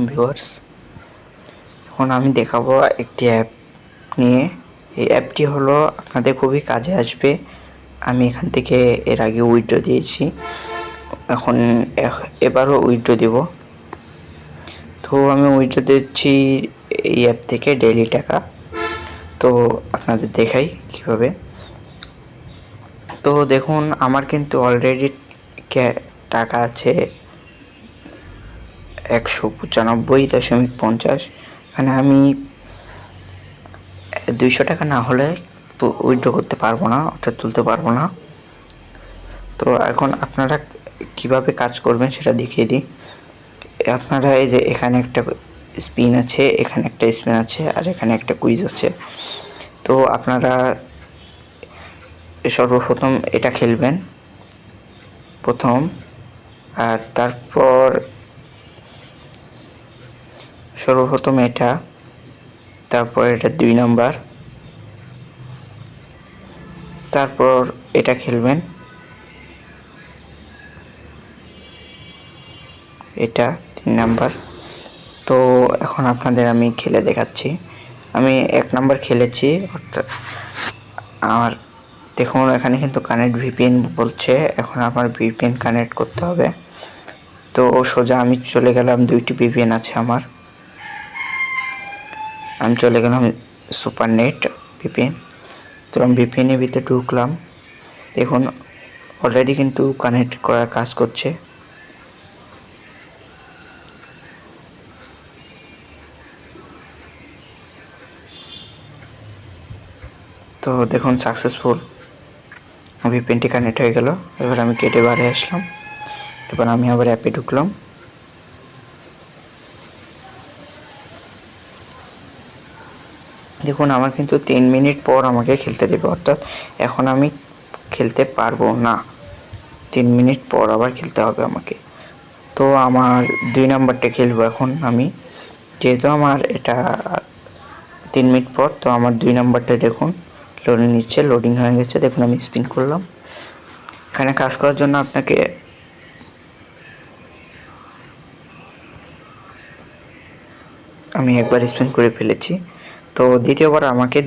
Viewers, এখন আমি দেখাবো একটি অ্যাপ নিয়ে। এই অ্যাপটি হলো আপনাদের খুবই কাজে আসবে। আমি এখান থেকে এর আগে উইথড্র দিয়েছি, এখন এবারও উইথড্র দেব। তো আমি উইথড্র দিচ্ছি এই অ্যাপ থেকে ডেইলি টাকা। তো আপনাদের দেখাই কিভাবে। তো দেখুন, আমার কিন্তু অলরেডি টাকা আছে 195.50। এখানে আমি 200 টাকা না হলে তো উইথড্র করতে পারবো না, অর্থাৎ তুলতে পারবো না। তো এখন আপনারা কিভাবে কাজ করবেন সেটা দেখিয়ে দিই। আপনারা এই যে এখানে একটা স্পিন আছে, এখানে একটা স্পিন আছে, আর এখানে একটা কুইজ আছে। তো আপনারা সর্বপ্রথম এটা খেলবেন প্রথম, আর তারপর সর্বপ্রথম এটা, তারপর এটা 2 নাম্বার, তারপর এটা খেলবেন, এটা 3 নাম্বার। তো এখন আপনাদের আমি খেলে দেখাচ্ছি। আমি 1 নাম্বার খেলেছি, অর্থাৎ আমার দেখুন এখানে কিন্তু কানেক্ট ভিপিএন বলছে। এখন আমার ভিপিএন কানেক্ট করতে হবে। তো সোজা আমি চলে গেলাম, 2টি ভিপিএন আছে আমার। আমি চলে গেলাম সুপারনেট ভিপিএন। তো আমি ভিপিএনের ভিতরে ঢুকলাম। দেখুন অলরেডি কিন্তু কানেক্ট করার কাজ করছে। তো দেখুন সাকসেসফুল, ভিপিএনটি কানেক্ট হয়ে গেল। এবার আমি কেটে বাইরে আসলাম। এবার আমি আবার অ্যাপে ঢুকলাম। দেখুন আমার কিন্তু 3 মিনিট পর আমাকে খেলতে দেবে, অর্থাৎ এখন আমি খেলতে পারবো না। 3 মিনিট পর আবার খেলতে হবে আমাকে। তো আমার 2 নাম্বারটা খেলবো এখন আমি, যেহেতু আমার এটা 3 মিনিট পর। তো আমার 2 নাম্বারটা দেখুন লোডিং নিচ্ছে, লোডিং হয়ে গেছে। দেখুন আমি স্পিন করলাম। এখানে কাজ করার জন্য আপনাকে আমি একবার স্পিন করে ফেলেছি। তো দ্বিতীয়বার আমাকে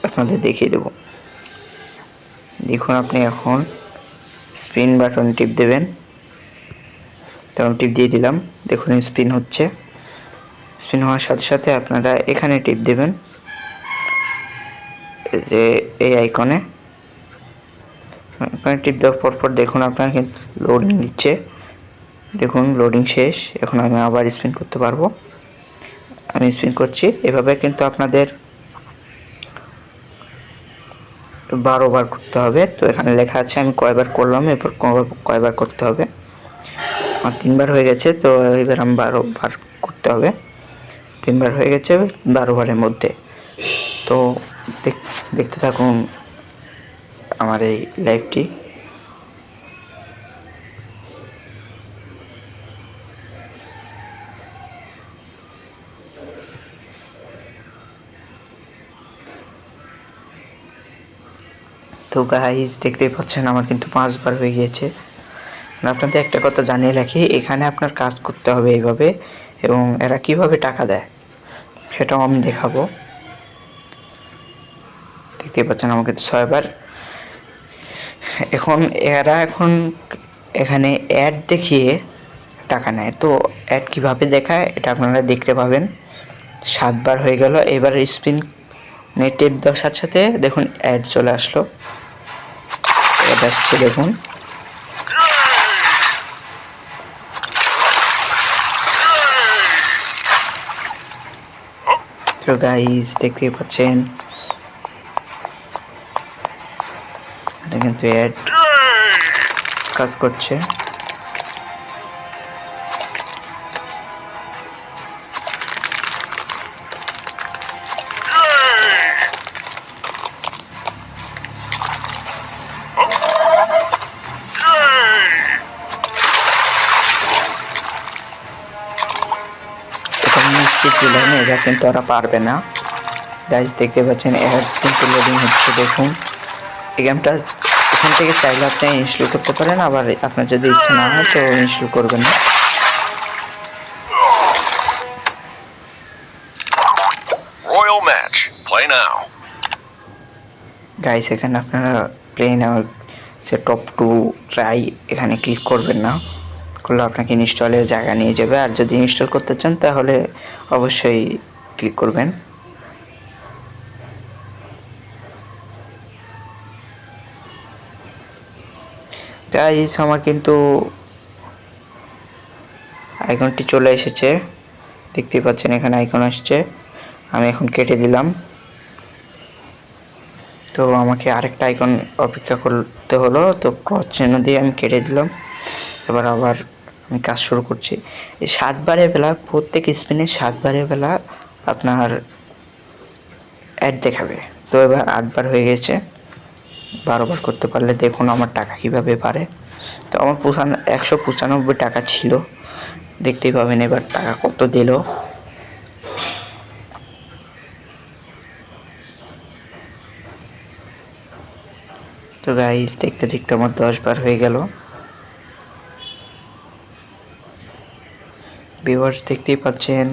আপনাদের দেখিয়ে দেব। দেখুন আপনি এখন স্পিন বাটন টিপ দেবেন। তো আমি টিপ দিয়ে দিলাম। দেখুন স্পিন হচ্ছে। স্পিন হওয়ার সাথে সাথে আপনারা এখানে টিপ দেবেন, যে এই আইকনে। এখানে টিপ দেওয়ার পর দেখুন আপনার কিন্তু লোডিং নিচ্ছে। দেখুন লোডিং শেষ। এখন আমি আবার স্পিন করতে পারবো। আমি স্পিন করছি। এভাবে কিন্তু আপনাদের 12 বার করতে হবে। তো এখানে লেখা আছে আমি কয়বার করলাম, এরপর কয়বার করতে হবে। আমার 3 বার হয়ে গেছে। তো এবার আমি 12 বার করতে হবে। 3 বার হয়ে গেছে 12 বারের মধ্যে। তো দেখতে থাকুন আমার এই লাইভটি। তো গাইস দেখতেই পাচ্ছেন আমার কিন্তু 5 বার হয়ে গিয়েছে। আপনাদের একটা কথা জানিয়ে রাখি, এখানে আপনার কাজ করতে হবে এইভাবে, এবং এরা কিভাবে টাকা দেয় সেটাও আমি দেখাবো। দেখতেই পাচ্ছেন আমাকে 6 বার। এখন এখানে অ্যাড দেখিয়ে টাকা নেয়। তো অ্যাড কিভাবে দেখায় এটা আপনারা দেখতে পাবেন। 7 বার হয়ে গেল। এবার স্পিন টিপ দেওয়ার সাথে সাথে দেখুন অ্যাড চলে আসলো। অ্যাড আসছে দেখুন। তো গাইস দেখতেই পাচ্ছেন এটা কিন্তু অ্যাড কাজ করছে। নিশ্চিত দিলাম এবার কিন্তু ওরা পারবে না। গাইস দেখতে পাচ্ছেন অ্যাড কিন্তু লোডিং হচ্ছে। দেখুন এই গেমটা এখান থেকে চাইলে আপনি ইনস্টল করতে পারেন, আবার আপনার যদি ইচ্ছা না হয় তো ইনস্টল করবেন না। Play now. গাইস এখানে আপনারা play now say top to try এখানে ক্লিক করবেন না, করলে আপনাকে ইনস্টলের জায়গা নিয়ে যাবে। আর যদি ইনস্টল করতে চান তাহলে অবশ্যই ক্লিক করবেন। গাইস আমার কিন্তু আইকনটি চলে এসেছে, দেখতেই পাচ্ছেন এখানে আইকন আসছে। আমি এখন কেটে দিলাম, তো আমাকে আরেকটা আইকন অপেক্ষা করতে হলো, তো ক্রস চিহ্ন দিয়ে আমি কেটে দিলাম। এবার আবার আমি কাজ শুরু করছি। এই 7 বারের বেলা প্রত্যেক স্পিনে 7 বারের বেলা আপনার অ্যাড দেখাবে। তো এবার 8 বার হয়ে গেছে, 12 বার করতে পারলে দেখুন আমার টাকা কীভাবে বাড়ে। তো আমার 195 টাকা ছিল, দেখতেই পাবেন এবার টাকা কত দিল। তো গাইস দেখতে দেখতে আমার 10 বার হয়ে গেল। ভিউয়ার্স দেখতেই পাচ্ছেন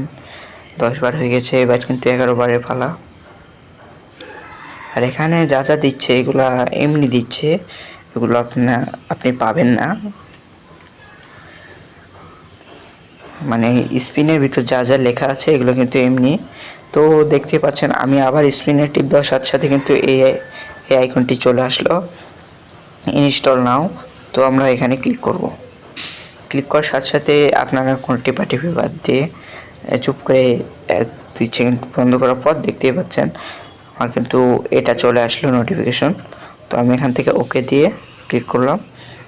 10 বার হয়ে গেছে, এবার কিন্তু 11 বারের পালা। আর এখানে যা যা দিচ্ছে এগুলা এমনি দিচ্ছে, এগুলো আপনি পাবেন না, মানে স্পিনের ভিতর যা যা লেখা আছে এগুলো কিন্তু এমনি। তো দেখতে পাচ্ছেন আমি আবার স্পিনের টিপ দেওয়ার সাথে সাথে কিন্তু এই আইকনটি চলে আসলো, ইনস্টল নাও। তো আমরা এখানে ক্লিক করব। ক্লিক করার সাথে সাথে আপনারা কোনো টিপাটিপি বাদ দিয়ে চুপ করে 2 সেকেন্ড বন্ধ করার পর দেখতেই পাচ্ছেন আমার কিন্তু এটা চলে আসলো নোটিফিকেশন। তো আমি এখান থেকে ওকে দিয়ে ক্লিক করলাম,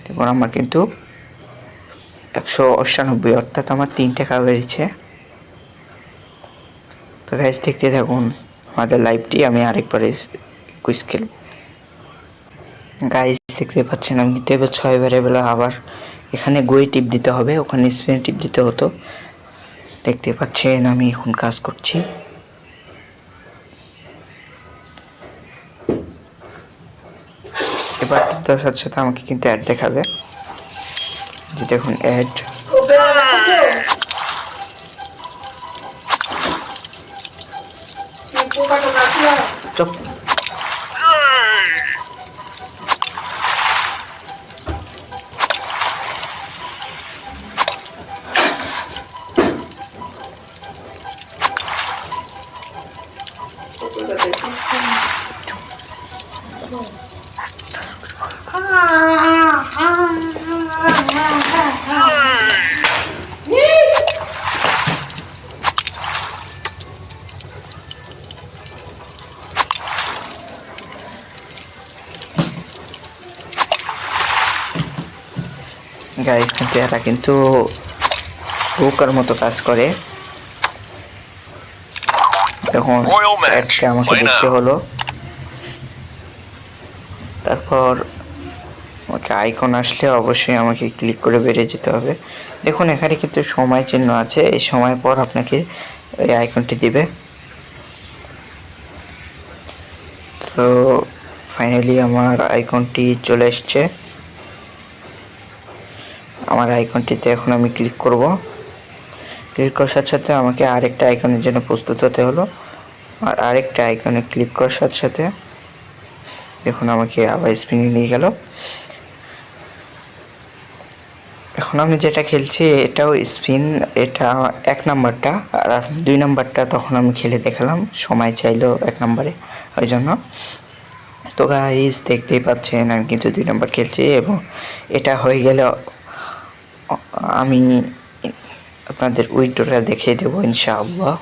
এবং আমার কিন্তু 198 অর্থাৎ আমার 3 টাকা বেরিয়েছে। তো গাইস দেখতে থাকুন আমাদের লাইভটি। আমি আরেকবার কুইজ খেলব। গাইস দেখতে পাচ্ছেন আমি কিন্তু এবার 6 বারের বেলা আবার এখানে গোয়ে টিপ দিতে হবে, ওখানে স্পিন টিপ দিতে হতো। দেখতে পাচ্ছেন আমি এখন কাজ করছি। এবার টিপ দেওয়ার সাথে সাথে আমাকে কিন্তু অ্যাড দেখাবে, যে দেখুন অ্যাড। চুপ। গাইস কিন্তু এরা কিন্তু বোকার মতো কাজ করে। এখন অ্যাডটা আমাকে দেখতে হলো, তারপর আমাকে আইকন আসলে অবশ্যই আমাকে ক্লিক করে বেরিয়ে যেতে হবে। দেখুন এখানে কিন্তু সময় চিহ্ন আছে, এই সময় পর আপনাকে এই আইকনটি দিবে। তো ফাইনালি আমার আইকনটি চলে এসছে। আমার আইকনটিতে এখন আমি ক্লিক করব। ক্লিক করার সাথে সাথে আমাকে আরেকটা আইকনের জন্য প্রস্তুত হতে হলো, আর আরেকটা আইকনে ক্লিক করার সাথে সাথে দেখুন আমাকে আবার স্পিনে নিয়ে গেল। এখন আমি যেটা খেলছি এটাও স্পিন, এটা 1 নাম্বারটা, আর 2 নাম্বারটা তখন আমি খেলে দেখালাম, সময় চাইলো 1 নাম্বারে, ওই জন্য। তো গাইস দেখতেই পাচ্ছেন আমি কিন্তু 2 নাম্বার খেলছি, এবং এটা হয়ে গেলে আমি আপনাদের উইথড্রটা দেখিয়ে দেবো ইনশাআল্লাহ।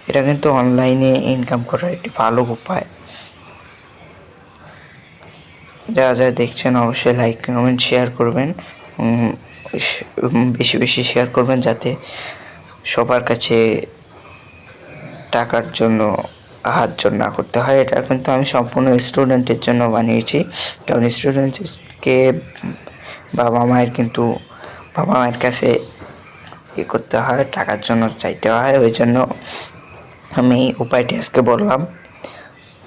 এটা কিন্তু অনলাইনে ইনকাম করার একটি ভালো উপায়। যারা যারা দেখছেন অবশ্যই লাইক কমেন্ট শেয়ার করবেন, বেশি বেশি শেয়ার করবেন, যাতে সবার কাছে টাকার জন্য হাত জোড় না করতে হয়। এটা কিন্তু আমি সম্পূর্ণ স্টুডেন্টের জন্য বানিয়েছি, কারণ স্টুডেন্টকে বাবা মায়ের কাছে করতে হয়, টাকার জন্য চাইতে হয়, ওই জন্য আমি উপায়টি আজকে বললাম।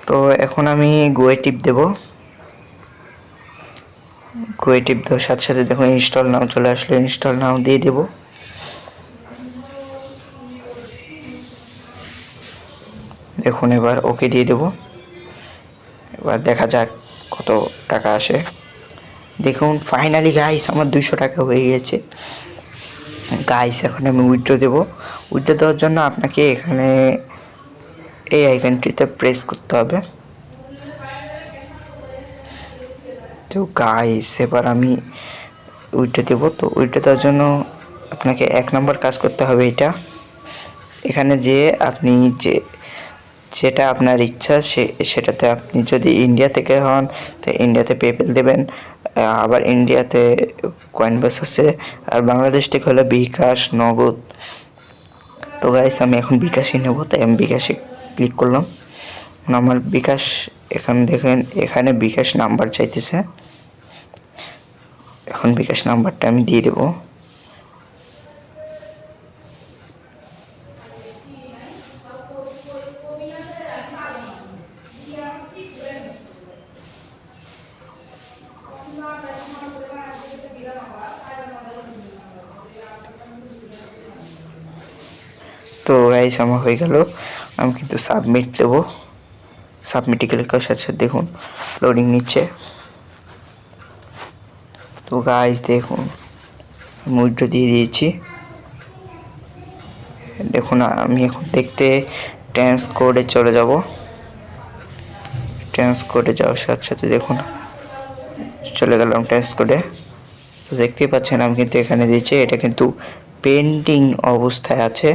তো এখন আমি গোয়ে টিপ দেবো। গোয়ে টিপ দেওয়ার সাথে সাথে দেখুন ইনস্টল নাও চলে আসলো, ইনস্টল নাও দিয়ে দেবো। দেখুন এবার ওকে দিয়ে দেব। এবার দেখা যাক কত টাকা আসে। দেখুন ফাইনালি গাইস আমার 200 টাকা হয়ে গেছে গাইস। এখন আমি উইথড্র দেবো। উইথড্র দেওয়ার জন্য আপনাকে এখানে এই আইকনটিতে প্রেস করতে হবে। তো গাইস এবার আমি উইথড্র দেবো। তো উইথড্র দেওয়ার জন্য আপনাকে 1 নম্বর কাজ করতে হবে এটা। এখানে যে আপনি যেটা আপনার ইচ্ছা সেটাতে আপনি যদি ইন্ডিয়া থেকে হন তো ইন্ডিয়াতে পেপ্যাল দেবেন, আবার ইন্ডিয়াতে কয়েনবেস আছে, আর বাংলাদেশ থেকে হলে বিকাশ, নগদ। তো গাইস আমি এখন বিকাশই নেব, তাই আমি বিকাশে ক্লিক করলাম। আমার বিকাশ এখানে দেখেন এখানে বিকাশ নাম্বার চাইতেছে। এখন বিকাশ নাম্বারটা আমি দিয়ে দেবো। তো গাইস আমার হয়ে গেল। আমি কিন্তু সাবমিট দেবো। সাবমিটে ক্লিক করার সাথে সাথে দেখুন লোডিং নিচ্ছে। তো গাইস দেখুন উইথড্র দিয়ে দিয়েছি। দেখুন আমি এখন দেখতে ট্রান্সকোডে চলে যাব। ট্রান্সকোডে যাওয়ার সাথে সাথে দেখুন চলে গেলাম ট্রান্সকোডে। তো দেখতেই পাচ্ছেন আমি কিন্তু এখানে দিয়েছি, এটা কিন্তু পেন্ডিং অবস্থায় আছে।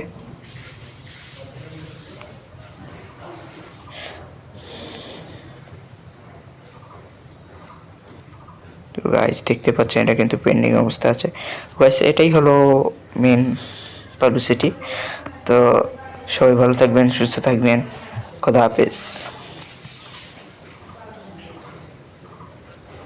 তো গাইস দেখতে পাচ্ছেন এটা কিন্তু পেন্ডিং অবস্থা আছে। গাইস এটাই হলো মেন পাবলিসিটি। তো সবাই ভালো থাকবেন, সুস্থ থাকবেন, খোদা হাফেজ।